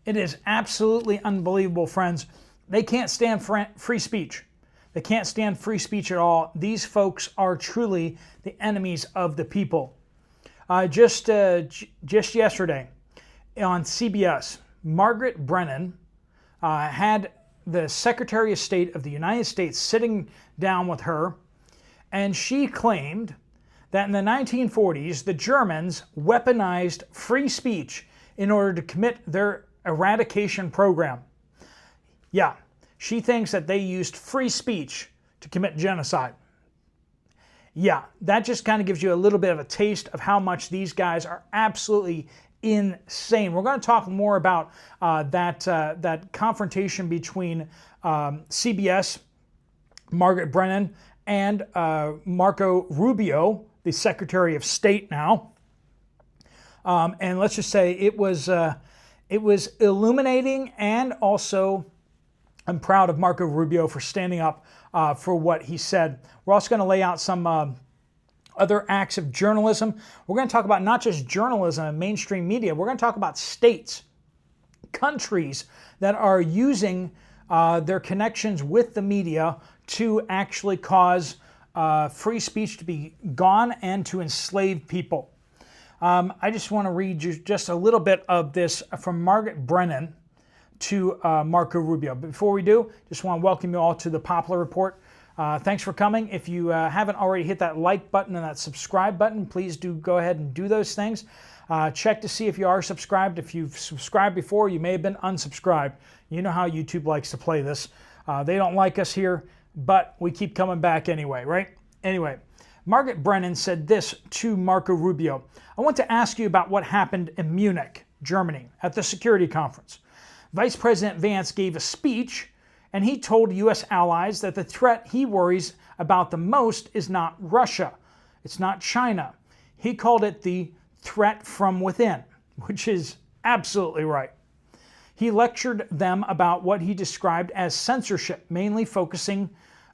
It is absolutely unbelievable, friends. They can't stand free speech. They can't stand free speech at all. These folks are truly the enemies of the people. Just yesterday on CBS, Margaret Brennan had the Secretary of State of the United States sitting down with her, and she claimed that in the 1940s, the Germans weaponized free speech in order to commit their eradication program. Yeah, she thinks that they used free speech to commit genocide. Yeah, that just kind of gives you a little bit of a taste of how much these guys are absolutely insane. We're going to talk more about that confrontation between CBS, Margaret Brennan, and Marco Rubio, the Secretary of State now. And let's just say it was illuminating, and also I'm proud of Marco Rubio for standing up for what he said. We're also going to lay out some other acts of journalism. We're going to talk about not just journalism and mainstream media. We're going to talk about states, countries that are using their connections with the media to actually cause free speech to be gone and to enslave people. I just want to read you just a little bit of this from Margaret Brennan to Marco Rubio. But before we do, just want to welcome you all to the Poplar Report. Thanks for coming. If you haven't already hit that like button and that subscribe button, please do go ahead and do those things. Check to see if you are subscribed. If you've subscribed before, you may have been unsubscribed. You know how YouTube likes to play this. They don't like us here, but we keep coming back anyway, right? Anyway, Margaret Brennan said this to Marco Rubio. I want to ask you about what happened in Munich, Germany, at the security conference. Vice President Vance gave a speech, and he told U.S. allies that the threat he worries about the most is not Russia. It's not China. He called it the threat from within, which is absolutely right. He lectured them about what he described as censorship, mainly focusing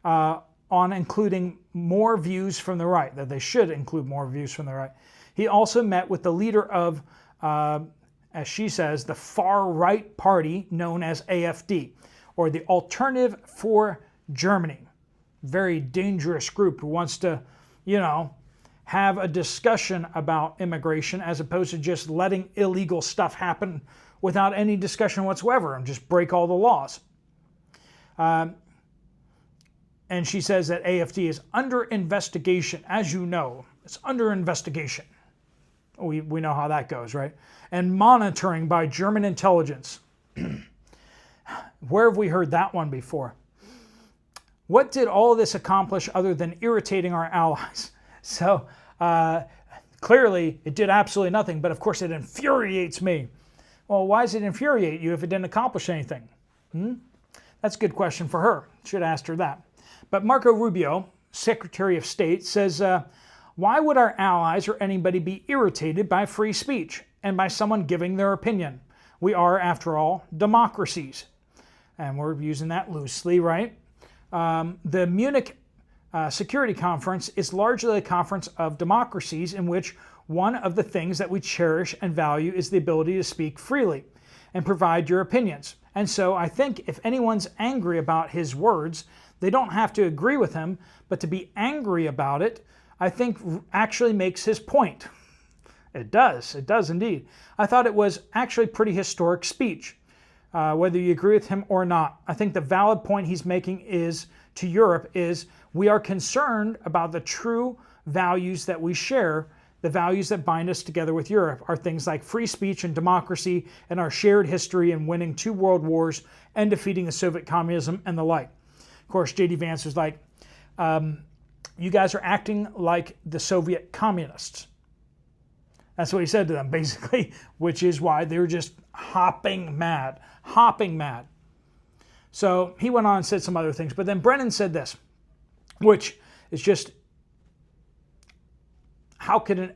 on including more views from the right, that they should include more views from the right. He also met with the leader of, as she says, the far-right party known as AfD, or the Alternative for Germany. Very dangerous group who wants to, have a discussion about immigration as opposed to just letting illegal stuff happen without any discussion whatsoever and just break all the laws. And she says that AfD is under investigation. As you know, it's under investigation. We know how that goes, right? And monitoring by German intelligence. Where have we heard that one before? What did all of this accomplish other than irritating our allies? So clearly it did absolutely nothing, but of course it infuriates me. Well, why does it infuriate you if it didn't accomplish anything? That's a good question for her. Should have asked her that. But Marco Rubio, Secretary of State, says, why would our allies or anybody be irritated by free speech and by someone giving their opinion? We are, after all, democracies. And we're using that loosely, right? The Munich Security Conference is largely a conference of democracies in which one of the things that we cherish and value is the ability to speak freely and provide your opinions. And so I think if anyone's angry about his words, they don't have to agree with him, but to be angry about it, I think actually makes his point. It does indeed. I thought it was actually pretty historic speech, whether you agree with him or not. I think the valid point he's making is to Europe is we are concerned about the true values that we share. The values that bind us together with Europe are things like free speech and democracy and our shared history in winning 2 world wars and defeating the Soviet communism and the like. Of course, J.D. Vance was like, you guys are acting like the Soviet communists. That's what he said to them, basically, which is why they're just hopping mad. So he went on and said some other things, but then Brennan said this, which is just, how could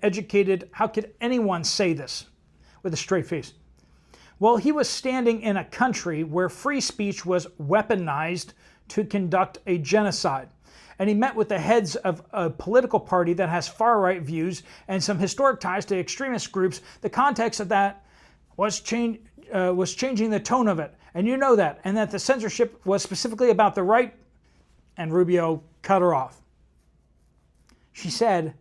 anyone say this with a straight face? Well, he was standing in a country where free speech was weaponized to conduct a genocide. And he met with the heads of a political party that has far-right views and some historic ties to extremist groups. The context of that was was changing the tone of it, and you know that, and that the censorship was specifically about the right, and Rubio cut her off. She said,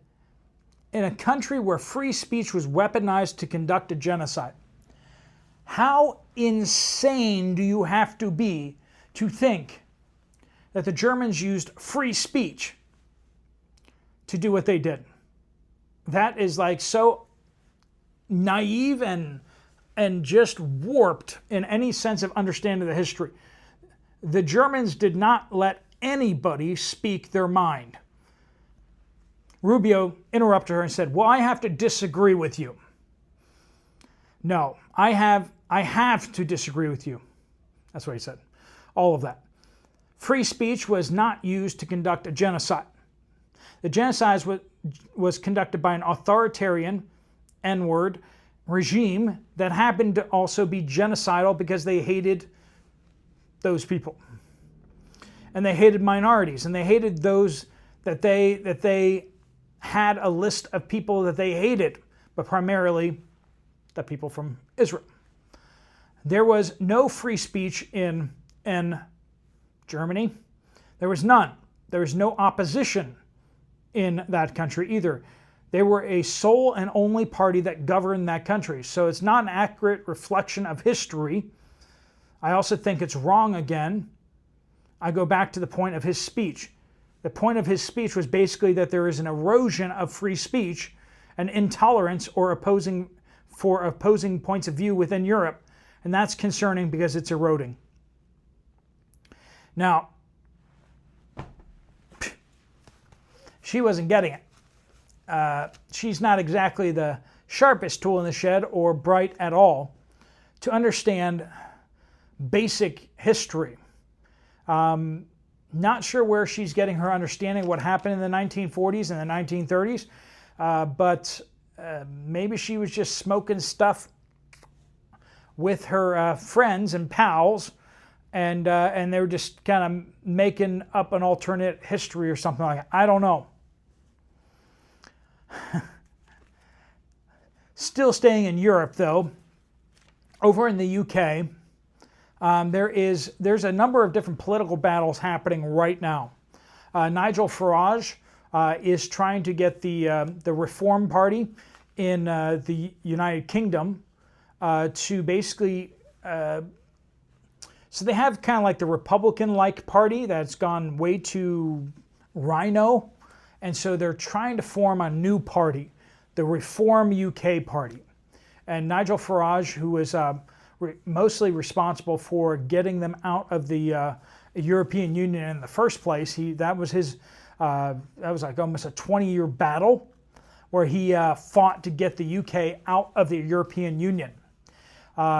in a country where free speech was weaponized to conduct a genocide, how insane do you have to be to think that the Germans used free speech to do what they did? That is like so naive and just warped in any sense of understanding the history. The Germans did not let anybody speak their mind. Rubio interrupted her and said, well, I have to disagree with you. No, I have to disagree with you. That's what he said. All of that. Free speech was not used to conduct a genocide. The genocide was conducted by an authoritarian, N-word, regime that happened to also be genocidal because they hated those people. And they hated minorities, and they hated those that they had a list of people that they hated, but primarily the people from Israel. There was no free speech in Germany. There was none. There was no opposition in that country either. They were a sole and only party that governed that country. So it's not an accurate reflection of history. I also think it's wrong again. I go back to the point of his speech. The point of his speech was basically that there is an erosion of free speech, an intolerance or opposing points of view within Europe, and that's concerning because it's eroding. Now, she wasn't getting it. She's not exactly the sharpest tool in the shed or bright at all to understand basic history. Not sure where she's getting her understanding of what happened in the 1940s and the 1930s, but maybe she was just smoking stuff with her friends and pals, and they were just kind of making up an alternate history or something like that. I don't know. Still staying in Europe, though, over in the UK, there's a number of different political battles happening right now. Nigel Farage is trying to get the Reform Party in the United Kingdom to basically, so they have kind of like the Republican-like party that's gone way too rhino, and so they're trying to form a new party, the Reform UK Party. And Nigel Farage, who is mostly responsible for getting them out of the European Union in the first place, that was like almost a 20-year battle where he fought to get the UK out of the European Union.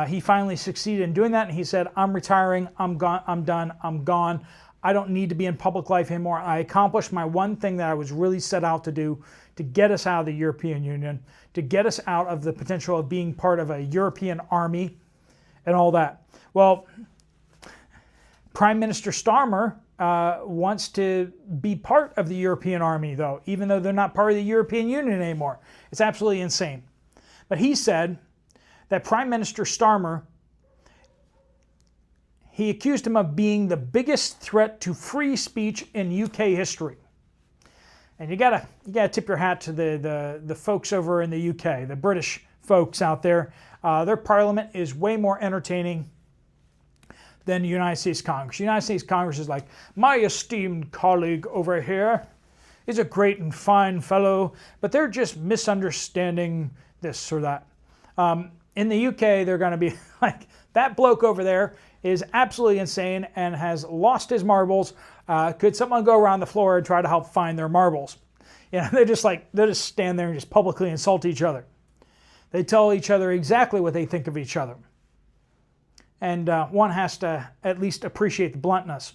He finally succeeded in doing that, and he said, I'm retiring, I'm gone, I'm done, I'm gone. I don't need to be in public life anymore. I accomplished my one thing that I was really set out to do, to get us out of the European Union, to get us out of the potential of being part of a European army and all that. Well, Prime Minister Starmer wants to be part of the European army, though, even though they're not part of the European Union anymore. It's absolutely insane. But he said that Prime Minister Starmer, he accused him of being the biggest threat to free speech in UK history. And you gotta tip your hat to the folks over in the UK, the British folks out there. Their parliament is way more entertaining than the United States Congress. The United States Congress is like, my esteemed colleague over here is a great and fine fellow, but they're just misunderstanding this or that. In the UK, they're going to be like, that bloke over there is absolutely insane and has lost his marbles. Could someone go around the floor and try to help find their marbles? You know, they just stand there and just publicly insult each other. They tell each other exactly what they think of each other. And one has to at least appreciate the bluntness.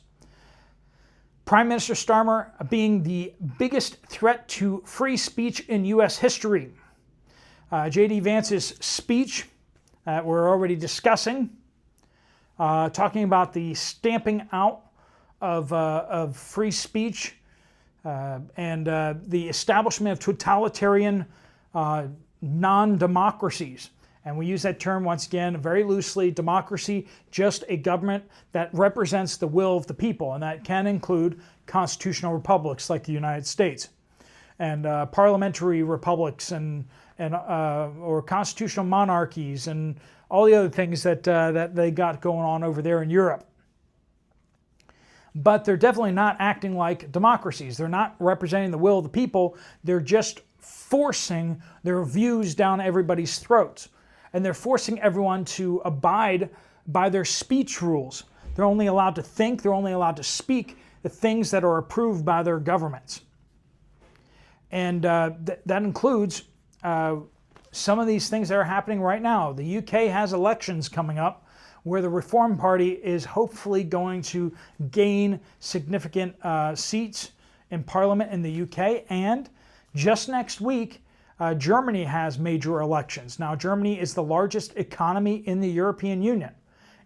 Prime Minister Starmer being the biggest threat to free speech in U.S. history. J.D. Vance's speech that we're already discussing, talking about the stamping out of free speech and the establishment of totalitarian non-democracies And we use that term once again very loosely. Democracy, just a government that represents the will of the people, and that can include constitutional republics like the United States, and parliamentary republics, and or constitutional monarchies, and all the other things that they got going on over there in Europe. But they're definitely not acting like democracies. They're not representing the will of the people. They're just forcing their views down everybody's throats. And they're forcing everyone to abide by their speech rules. They're only allowed to think, they're only allowed to speak the things that are approved by their governments. And that includes some of these things that are happening right now. The UK has elections coming up where the Reform Party is hopefully going to gain significant seats in Parliament in the UK. And just next week, Germany has major elections. Now, Germany is the largest economy in the European Union.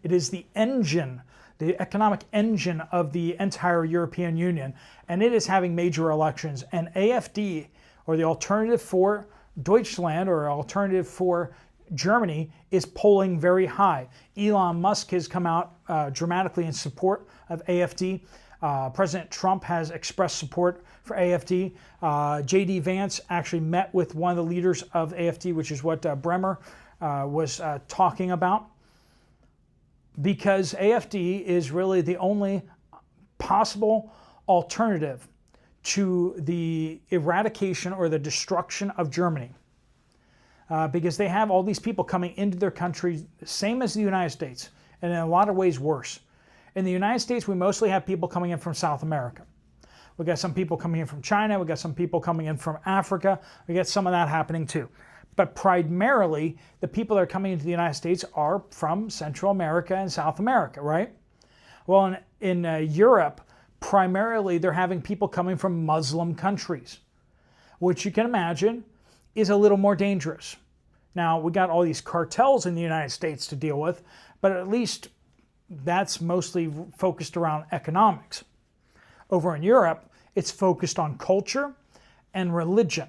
It is the engine, the economic engine of the entire European Union, and it is having major elections. And AfD, or the Alternative for Deutschland, or Alternative for Germany, is polling very high. Elon Musk has come out dramatically in support of AfD. President Trump has expressed support for AfD. J.D. Vance actually met with one of the leaders of AfD, which is what Bremer was talking about, because AfD is really the only possible alternative to the eradication or the destruction of Germany. Because they have all these people coming into their country, same as the United States, and in a lot of ways worse. In the United States, we mostly have people coming in from South America. We got some people coming in from China. We got some people coming in from Africa. We got some of that happening too. But primarily, the people that are coming into the United States are from Central America and South America, right? Well, in Europe, primarily they're having people coming from Muslim countries, which you can imagine is a little more dangerous. Now, we got all these cartels in the United States to deal with, but at least that's mostly focused around economics. Over in Europe, it's focused on culture and religion,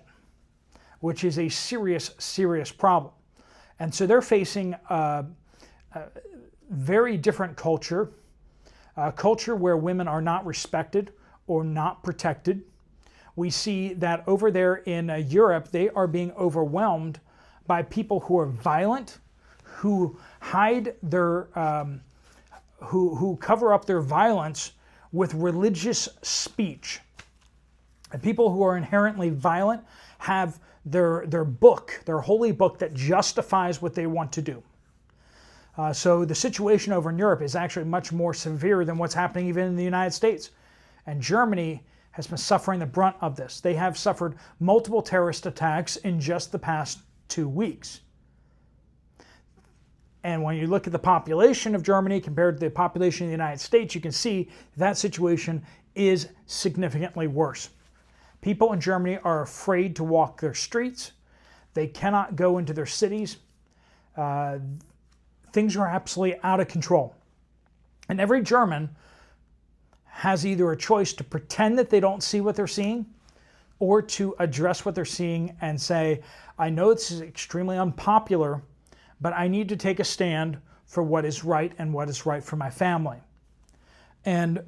which is a serious, serious problem. And so they're facing a very different culture, a culture where women are not respected or not protected. We see that over there in Europe, they are being overwhelmed by people who are violent, who hide their, who cover up their violence with religious speech. And people who are inherently violent have their book, their holy book that justifies what they want to do. So the situation over in Europe is actually much more severe than what's happening even in the United States. And Germany has been suffering the brunt of this. They have suffered multiple terrorist attacks in just the past 2 weeks. And when you look at the population of Germany compared to the population of the United States, you can see that situation is significantly worse. People in Germany are afraid to walk their streets. They cannot go into their cities. Things are absolutely out of control. And every German has either a choice to pretend that they don't see what they're seeing, or to address what they're seeing and say, I know this is extremely unpopular, but I need to take a stand for what is right and what is right for my family. And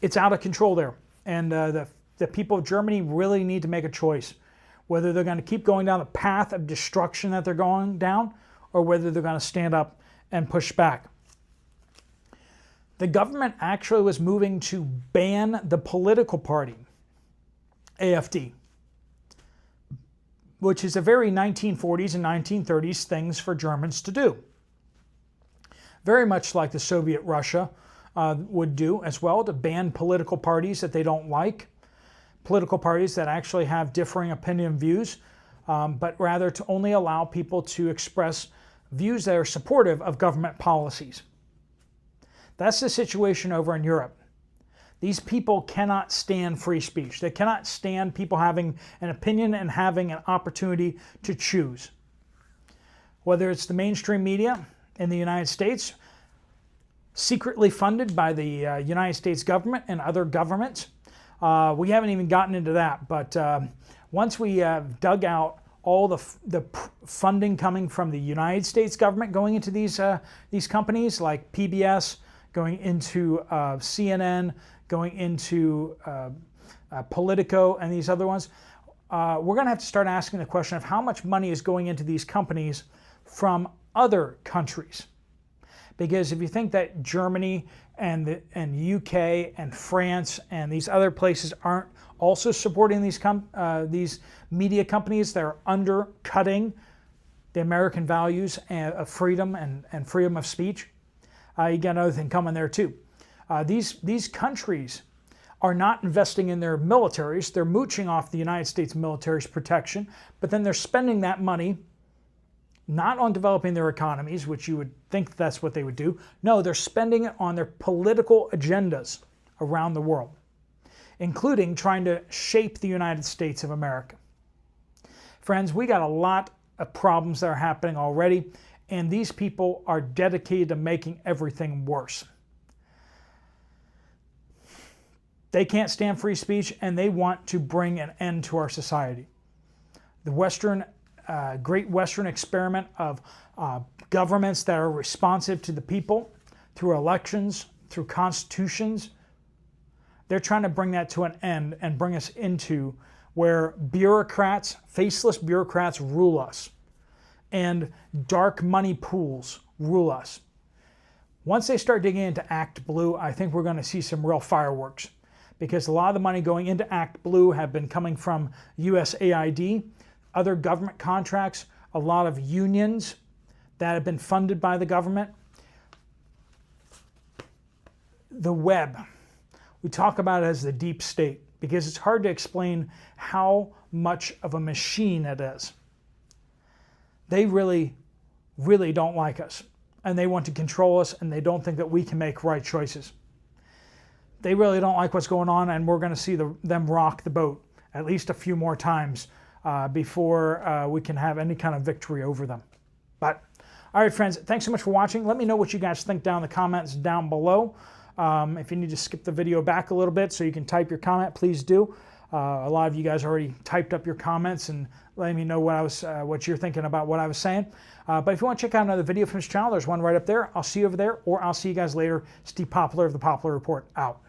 it's out of control there. And the people of Germany really need to make a choice, whether they're going to keep going down the path of destruction that they're going down, or whether they're going to stand up and push back. The government actually was moving to ban the political party, AfD, which is a very 1940s and 1930s things for Germans to do. Very much like the Soviet Russia would do as well, to ban political parties that they don't like, political parties that actually have differing opinion views, but rather to only allow people to express views that are supportive of government policies. That's the situation over in Europe. These people cannot stand free speech. They cannot stand people having an opinion and having an opportunity to choose. Whether it's the mainstream media in the United States, secretly funded by the United States government and other governments. We haven't even gotten into that, but once we dug out all the funding coming from the United States government going into these companies like PBS, going into CNN, going into Politico, and these other ones. We're going to have to start asking the question of how much money is going into these companies from other countries. Because if you think that Germany and UK and France and these other places aren't also supporting these media companies that are undercutting the American values of freedom and freedom of speech, you got another thing coming there too. These countries are not investing in their militaries. They're mooching off the United States military's protection, but then they're spending that money not on developing their economies, which you would think that's what they would do. No, they're spending it on their political agendas around the world, including trying to shape the United States of America. Friends, we got a lot of problems that are happening already, and these people are dedicated to making everything worse. They can't stand free speech, and they want to bring an end to our society. The Great Western experiment of governments that are responsive to the people through elections, through constitutions, they're trying to bring that to an end and bring us into where bureaucrats, faceless bureaucrats, rule us, and dark money pools rule us. Once they start digging into Act Blue, I think we're going to see some real fireworks, because a lot of the money going into Act Blue have been coming from USAID, other government contracts, a lot of unions that have been funded by the government. The web, we talk about it as the deep state because it's hard to explain how much of a machine it is. They really, really don't like us, and they want to control us, and they don't think that we can make right choices. They really don't like what's going on, and we're going to see them rock the boat at least a few more times before we can have any kind of victory over them. But, all right, friends, thanks so much for watching. Let me know what you guys think down in the comments down below. If you need to skip the video back a little bit so you can type your comment, please do. A lot of you guys already typed up your comments and letting me know what you're thinking about what I was saying. But if you want to check out another video from this channel, there's one right up there. I'll see you over there, or I'll see you guys later. Steve Poplar of the Poplar Report, out.